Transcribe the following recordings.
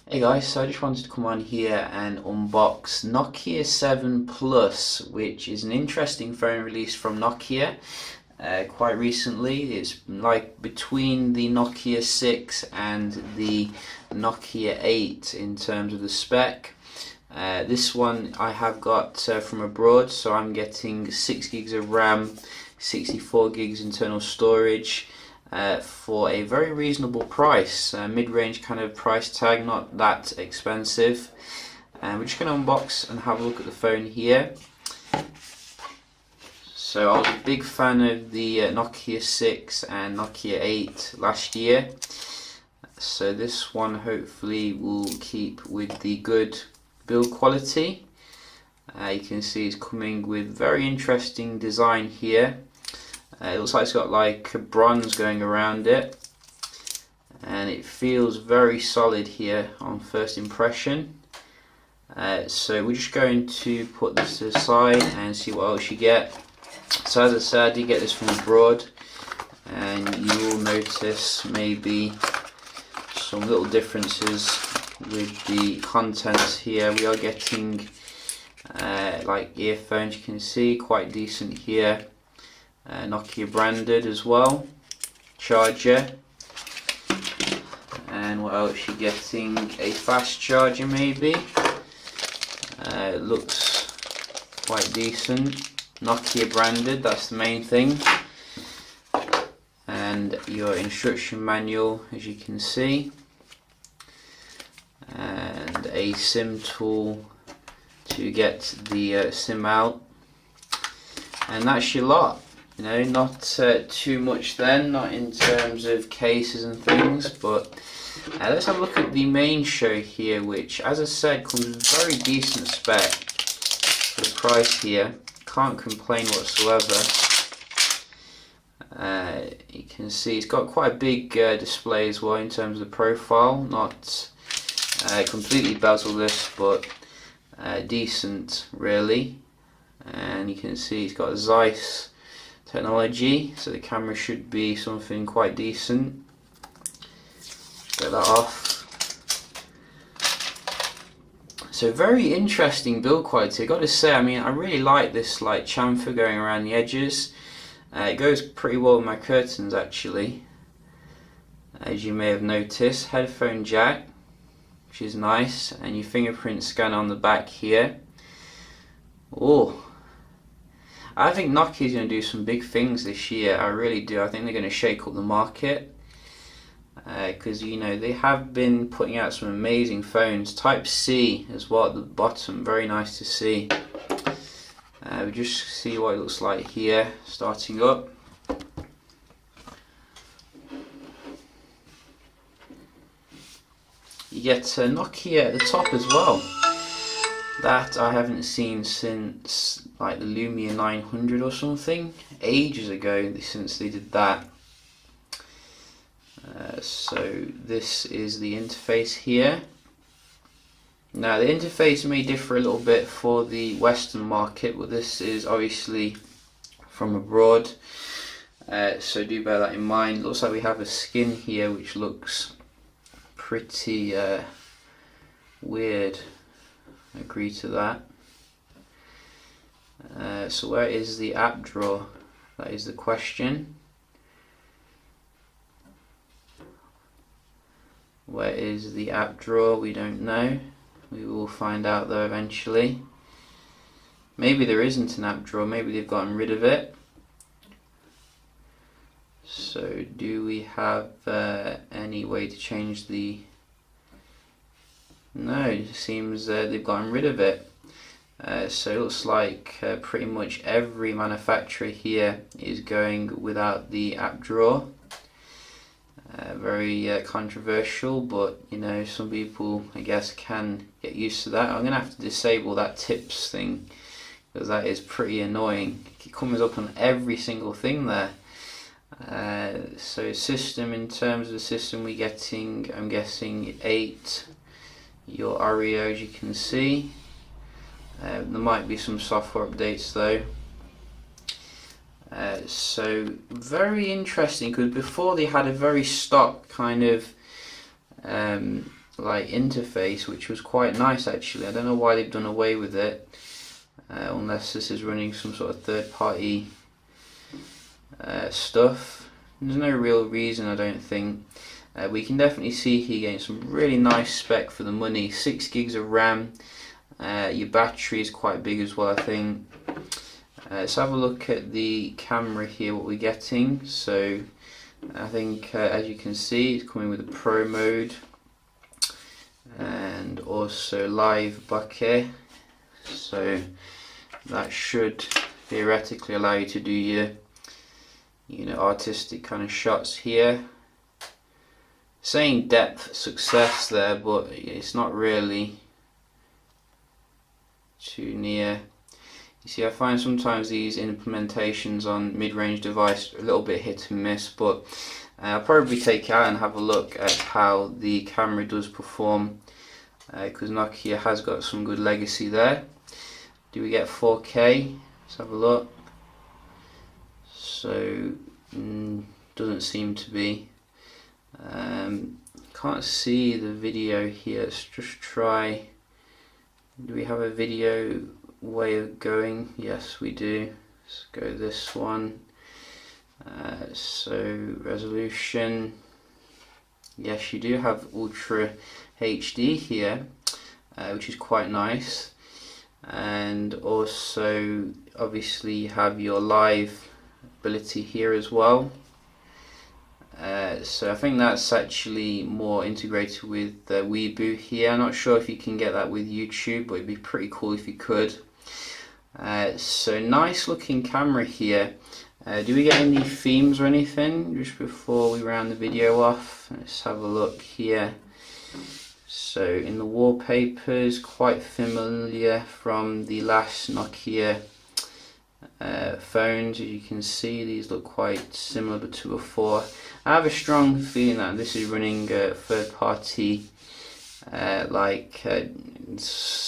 Hey guys, so I just wanted to come on here and unbox Nokia 7 Plus, which is an interesting phone released from Nokia quite recently. It's like between the Nokia 6 and the Nokia 8 in terms of the spec. This one I have got from abroad, so I'm getting 6 gigs of RAM, 64 gigs internal storage. For a very reasonable price, mid-range kind of price tag, not that expensive. And we're just going to unbox and have a look at the phone here. So I was a big fan of the Nokia 6 and Nokia 8 last year. So this one hopefully will keep with the good build quality. You can see it's coming with very interesting design here. It looks like it's got like a bronze going around it, and it feels very solid here on first impression. So we're just going to put this aside and see what else you get. So as I said, I did get this from abroad, and you will notice maybe some little differences with the contents here. We are getting like earphones, you can see, quite decent here. Nokia branded as well, charger, and what else you getting? A fast charger maybe. It looks quite decent. Nokia branded, that's the main thing. And your instruction manual, as you can see, and a SIM tool to get the SIM out, and that's your lot. You know, not too much then, not in terms of cases and things, but let's have a look at the main show here, which, as I said, comes with very decent spec for the price here. Can't complain whatsoever. You can see it's got quite a big display as well in terms of the profile, not completely bezel-less, but decent really. And you can see it's got a Zeiss technology, so the camera should be something quite decent. Get that off. So very interesting build quality, I've got to say. I mean, I really like this like chamfer going around the edges. It goes pretty well with my curtains actually, as you may have noticed. Headphone jack, which is nice, and your fingerprint scanner on the back here. Oh, I think Nokia is going to do some big things this year. I really do. I think they're going to shake up the market, because you know they have been putting out some amazing phones. Type C as well at the bottom, very nice to see. We just see what it looks like here, starting up. You get Nokia at the top as well. That I haven't seen since like the Lumia 900 or something, ages ago since they did that. So this is the interface here. Now the interface may differ a little bit for the Western market, but this is obviously from abroad, so do bear that in mind. Looks like we have a skin here which looks pretty weird. I agree to that. So where is the app drawer? That is the question. Where is the app drawer? We don't know. We will find out though eventually. Maybe there isn't an app drawer, maybe they've gotten rid of it. So do we have any way to change the... No, it seems they've gotten rid of it. So it looks like pretty much every manufacturer here is going without the app drawer. Very controversial, but you know, some people I guess can get used to that. I'm gonna have to disable that tips thing, because that is pretty annoying. It comes up on every single thing there. So system, in terms of the system we're getting, I'm guessing 8. Your Oreo, as you can see. There might be some software updates though. So very interesting, because before they had a very stock kind of like interface, which was quite nice actually. I don't know why they've done away with it, unless this is running some sort of third-party stuff. There's no real reason, I don't think. We can definitely see here getting some really nice spec for the money. 6 gigs of RAM. Your battery is quite big as well, I think. Let's have a look at the camera here, what we're getting. So I think as you can see, it's coming with a Pro mode and also live bokeh. So that should theoretically allow you to do your artistic kind of shots here. Saying depth success there, but it's not really too near. You see, I find sometimes these implementations on mid-range device a little bit hit and miss, but I'll probably take it out and have a look at how the camera does perform, because Nokia has got some good legacy there. Do we get 4K? Let's have a look. So doesn't seem to be. Can't see the video here. Let's just try. Do we have a video way of going? Yes, we do. Let's go this one. So resolution. Yes, you do have Ultra HD here, which is quite nice. And also, obviously, you have your live ability here as well. So I think that's actually more integrated with the Weibo here. I'm not sure if you can get that with YouTube, but it'd be pretty cool if you could. So nice looking camera here. Do we get any themes or anything just before we round the video off? Let's have a look here. So in the wallpapers, quite familiar from the last Nokia phones. As you can see, these look quite similar to before. I have a strong feeling that this is running third-party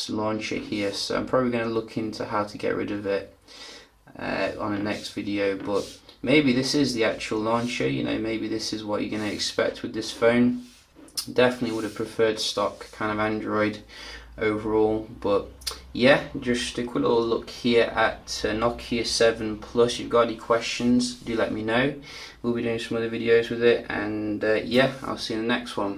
launcher here, so I'm probably going to look into how to get rid of it on the next video. But maybe this is the actual launcher, maybe this is what you're going to expect with this phone. Definitely would have preferred stock kind of Android overall, but yeah, just a quick little look here at Nokia 7 Plus. If you've got any questions, do let me know. We'll be doing some other videos with it, and yeah, I'll see you in the next one.